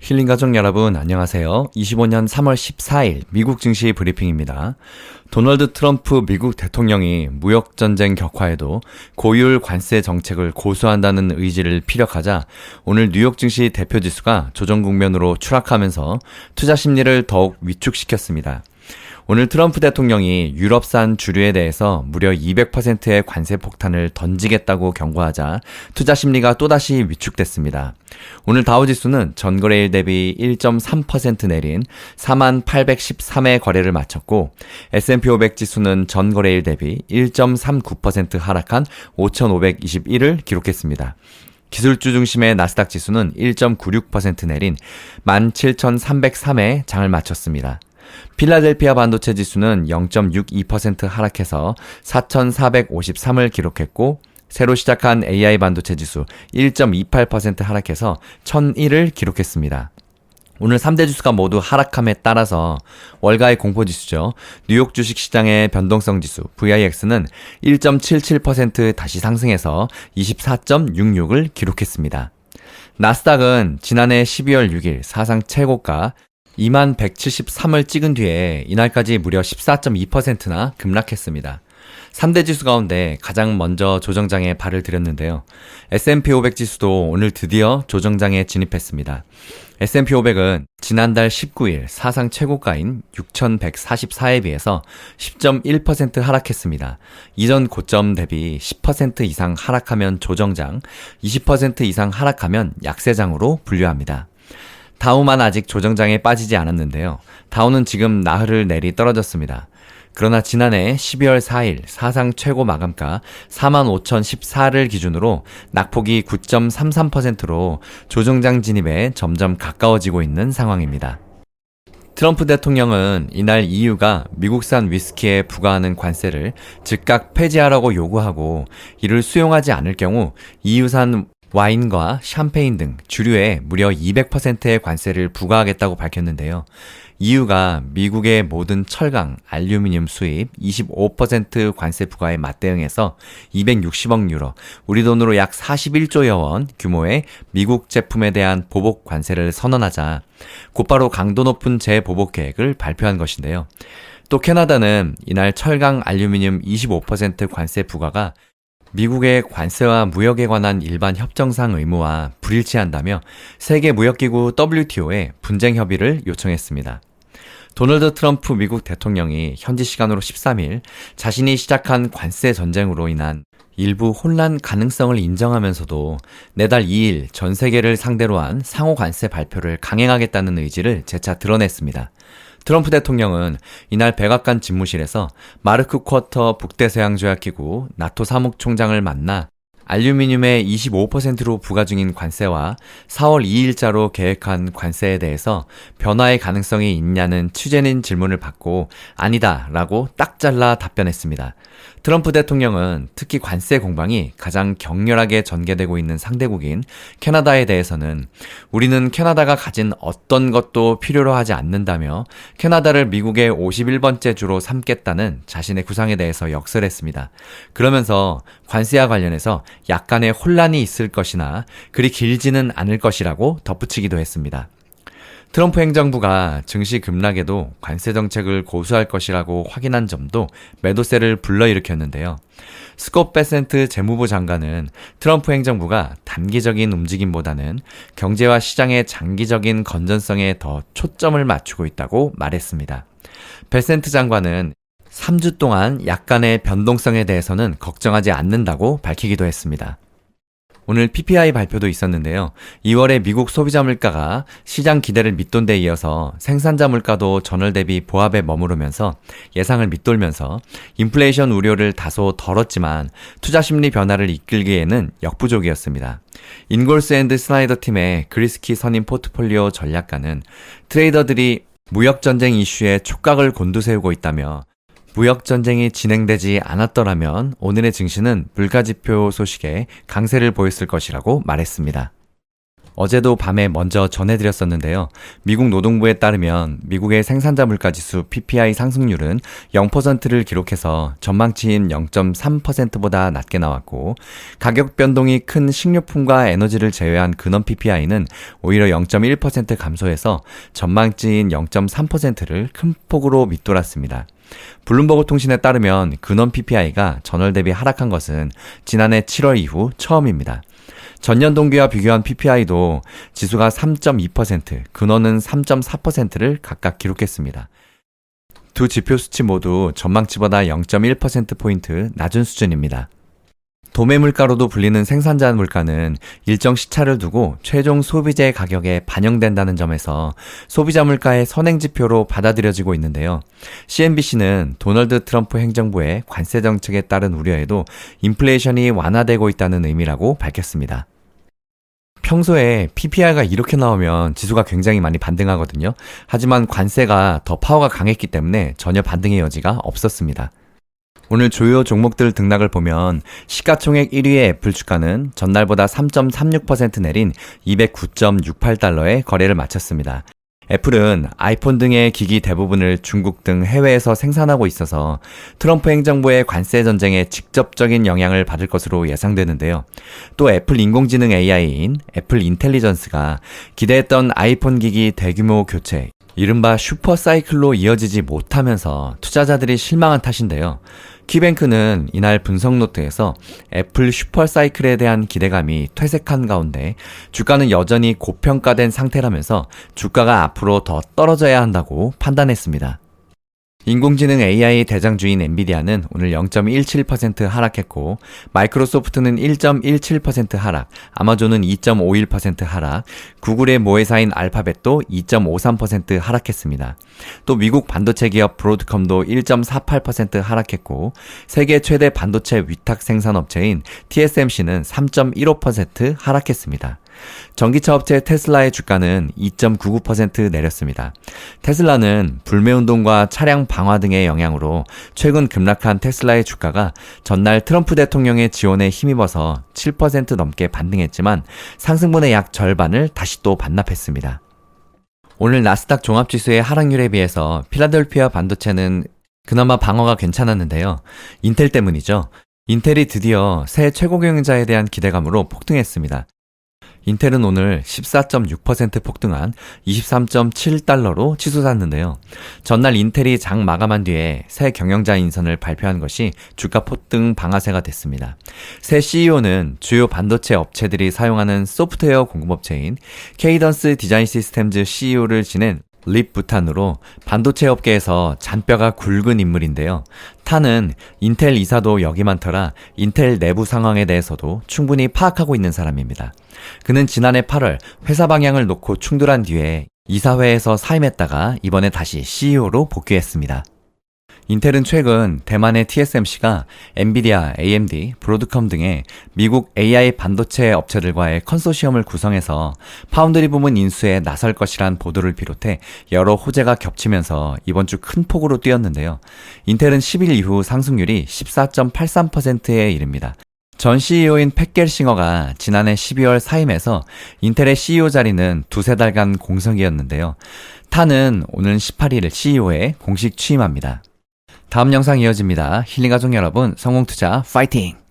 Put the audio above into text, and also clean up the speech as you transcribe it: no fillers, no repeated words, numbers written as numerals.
힐링 가족 여러분 안녕하세요. 25년 3월 14일 미국 증시 브리핑입니다. 도널드 트럼프 미국 대통령이 무역전쟁 격화에도 고율 관세 정책을 고수한다는 의지를 피력하자 오늘 뉴욕 증시 대표지수가 조정 국면으로 추락하면서 투자 심리를 더욱 위축시켰습니다. 오늘 트럼프 대통령이 유럽산 주류에 대해서 무려 200%의 관세 폭탄을 던지겠다고 경고하자 투자 심리가 또다시 위축됐습니다. 오늘 다우지수는 전거래일 대비 1.3% 내린 4813의 거래를 마쳤고 S&P 500 지수는 전거래일 대비 1.39% 하락한 5521을 기록했습니다. 기술주 중심의 나스닥 지수는 1.96% 내린 17303에 장을 마쳤습니다. 필라델피아 반도체 지수는 0.62% 하락해서 4453을 기록했고 새로 시작한 AI 반도체 지수 1.28% 하락해서 1001을 기록했습니다. 오늘 3대 지수가 모두 하락함에 따라서 월가의 공포지수죠. 뉴욕 주식시장의 변동성 지수 VIX는 1.77% 다시 상승해서 24.66을 기록했습니다. 나스닥은 지난해 12월 6일 사상 최고가 2173을 찍은 뒤에 이날까지 무려 14.2%나 급락했습니다. 3대 지수 가운데 가장 먼저 조정장에 발을 들였는데요. S&P 500 지수도 오늘 드디어 조정장에 진입했습니다. S&P 500은 지난달 19일 사상 최고가인 6144에 비해서 10.1% 하락했습니다. 이전 고점 대비 10% 이상 하락하면 조정장, 20% 이상 하락하면 약세장으로 분류합니다. 다우만 아직 조정장에 빠지지 않았는데요. 다우는 지금 나흘을 내리 떨어졌습니다. 그러나 지난해 12월 4일 사상 최고 마감가 45,014를 기준으로 낙폭이 9.33%로 조정장 진입에 점점 가까워지고 있는 상황입니다. 트럼프 대통령은 이날 EU가 미국산 위스키에 부과하는 관세를 즉각 폐지하라고 요구하고 이를 수용하지 않을 경우 EU산 와인과 샴페인 등 주류에 무려 200%의 관세를 부과하겠다고 밝혔는데요. EU가 미국의 모든 철강, 알루미늄 수입 25% 관세 부과에 맞대응해서 260억 유로, 우리 돈으로 약 41조여 원 규모의 미국 제품에 대한 보복 관세를 선언하자 곧바로 강도 높은 재보복 계획을 발표한 것인데요. 또 캐나다는 이날 철강, 알루미늄 25% 관세 부과가 미국의 관세와 무역에 관한 일반 협정상 의무와 불일치한다며 세계무역기구 WTO에 분쟁 협의를 요청했습니다. 도널드 트럼프 미국 대통령이 현지 시간으로 13일 자신이 시작한 관세 전쟁으로 인한 일부 혼란 가능성을 인정하면서도 내달 2일 전 세계를 상대로 한 상호 관세 발표를 강행하겠다는 의지를 재차 드러냈습니다. 트럼프 대통령은 이날 백악관 집무실에서 마르크 쿼터 북대서양조약기구 나토 사무총장을 만나 알루미늄의 25%로 부과 중인 관세와 4월 2일자로 계획한 관세에 대해서 변화의 가능성이 있냐는 취재진 질문을 받고 아니다 라고 딱 잘라 답변했습니다. 트럼프 대통령은 특히 관세 공방이 가장 격렬하게 전개되고 있는 상대국인 캐나다에 대해서는 우리는 캐나다가 가진 어떤 것도 필요로 하지 않는다며 캐나다를 미국의 51번째 주로 삼겠다는 자신의 구상에 대해서 역설했습니다. 그러면서 관세와 관련해서 약간의 혼란이 있을 것이나 그리 길지는 않을 것이라고 덧붙이기도 했습니다. 트럼프 행정부가 증시 급락에도 관세 정책을 고수할 것이라고 확인한 점도 매도세를 불러일으켰는데요. 스콧 베센트 재무부 장관은 트럼프 행정부가 단기적인 움직임보다는 경제와 시장의 장기적인 건전성에 더 초점을 맞추고 있다고 말했습니다. 베센트 장관은 3주 동안 약간의 변동성에 대해서는 걱정하지 않는다고 밝히기도 했습니다. 오늘 PPI 발표도 있었는데요. 2월에 미국 소비자 물가가 시장 기대를 밑돈 데 이어서 생산자 물가도 전월 대비 보합에 머무르면서 예상을 밑돌면서 인플레이션 우려를 다소 덜었지만 투자 심리 변화를 이끌기에는 역부족이었습니다. 인골스 앤드 스나이더 팀의 그리스키 선임 포트폴리오 전략가는 트레이더들이 무역전쟁 이슈에 촉각을 곤두세우고 있다며 무역전쟁이 진행되지 않았더라면 오늘의 증시는 물가지표 소식에 강세를 보였을 것이라고 말했습니다. 어제도 밤에 먼저 전해드렸었는데요. 미국 노동부에 따르면 미국의 생산자 물가지수 PPI 상승률은 0%를 기록해서 전망치인 0.3%보다 낮게 나왔고, 가격 변동이 큰 식료품과 에너지를 제외한 근원 PPI는 오히려 0.1% 감소해서 전망치인 0.3%를 큰 폭으로 밑돌았습니다. 블룸버그 통신에 따르면 근원 PPI가 전월 대비 하락한 것은 지난해 7월 이후 처음입니다. 전년 동기와 비교한 PPI도 지수가 3.2%, 근원은 3.4%를 각각 기록했습니다. 두 지표 수치 모두 전망치보다 0.1%포인트 낮은 수준입니다. 도매 물가로도 불리는 생산자 물가는 일정 시차를 두고 최종 소비재 가격에 반영된다는 점에서 소비자 물가의 선행지표로 받아들여지고 있는데요. CNBC는 도널드 트럼프 행정부의 관세 정책에 따른 우려에도 인플레이션이 완화되고 있다는 의미라고 밝혔습니다. 평소에 PPI가 이렇게 나오면 지수가 굉장히 많이 반등하거든요. 하지만 관세가 더 파워가 강했기 때문에 전혀 반등의 여지가 없었습니다. 오늘 주요 종목들 등락을 보면 시가총액 1위의 애플 주가는 전날보다 3.36% 내린 209.68달러에 거래를 마쳤습니다. 애플은 아이폰 등의 기기 대부분을 중국 등 해외에서 생산하고 있어서 트럼프 행정부의 관세 전쟁에 직접적인 영향을 받을 것으로 예상되는데요. 또 애플 인공지능 AI인 애플 인텔리전스가 기대했던 아이폰 기기 대규모 교체, 이른바 슈퍼사이클로 이어지지 못하면서 투자자들이 실망한 탓인데요. 키뱅크는 이날 분석 노트에서 애플 슈퍼사이클에 대한 기대감이 퇴색한 가운데 주가는 여전히 고평가된 상태라면서 주가가 앞으로 더 떨어져야 한다고 판단했습니다. 인공지능 AI 대장주인 엔비디아는 오늘 0.17% 하락했고, 마이크로소프트는 1.17% 하락, 아마존은 2.51% 하락, 구글의 모회사인 알파벳도 2.53% 하락했습니다. 또 미국 반도체 기업 브로드컴도 1.48% 하락했고, 세계 최대 반도체 위탁 생산 업체인 TSMC는 3.15% 하락했습니다. 전기차 업체 테슬라의 주가는 2.99% 내렸습니다. 테슬라는 불매운동과 차량 방화 등의 영향으로 최근 급락한 테슬라의 주가가 전날 트럼프 대통령의 지원에 힘입어서 7% 넘게 반등했지만 상승분의 약 절반을 다시 또 반납했습니다. 오늘 나스닥 종합지수의 하락률에 비해서 필라델피아 반도체는 그나마 방어가 괜찮았는데요. 인텔 때문이죠. 인텔이 드디어 새 최고 경영자에 대한 기대감으로 폭등했습니다. 인텔은 오늘 14.6% 폭등한 23.7달러로 치솟았는데요. 전날 인텔이 장 마감한 뒤에 새 경영자 인선을 발표한 것이 주가 폭등 방아쇠가 됐습니다. 새 CEO는 주요 반도체 업체들이 사용하는 소프트웨어 공급업체인 케이던스 디자인 시스템즈 CEO를 지낸 립 부탄으로 반도체 업계에서 잔뼈가 굵은 인물인데요. 탄은 인텔 이사도 역이 많더라 인텔 내부 상황에 대해서도 충분히 파악하고 있는 사람입니다. 그는 지난해 8월 회사 방향을 놓고 충돌한 뒤에 이사회에서 사임했다가 이번에 다시 CEO로 복귀했습니다. 인텔은 최근 대만의 TSMC가 엔비디아, AMD, 브로드컴 등의 미국 AI 반도체 업체들과의 컨소시엄을 구성해서 파운드리 부문 인수에 나설 것이란 보도를 비롯해 여러 호재가 겹치면서 이번 주 큰 폭으로 뛰었는데요. 인텔은 10일 이후 상승률이 14.83%에 이릅니다. 전 CEO인 팻 겔싱어가 지난해 12월 사임해서 인텔의 CEO 자리는 두세 달간 공석이었는데요. 탄은 오는 18일 CEO에 공식 취임합니다. 다음 영상 이어집니다. 힐링가족 여러분, 성공투자 파이팅!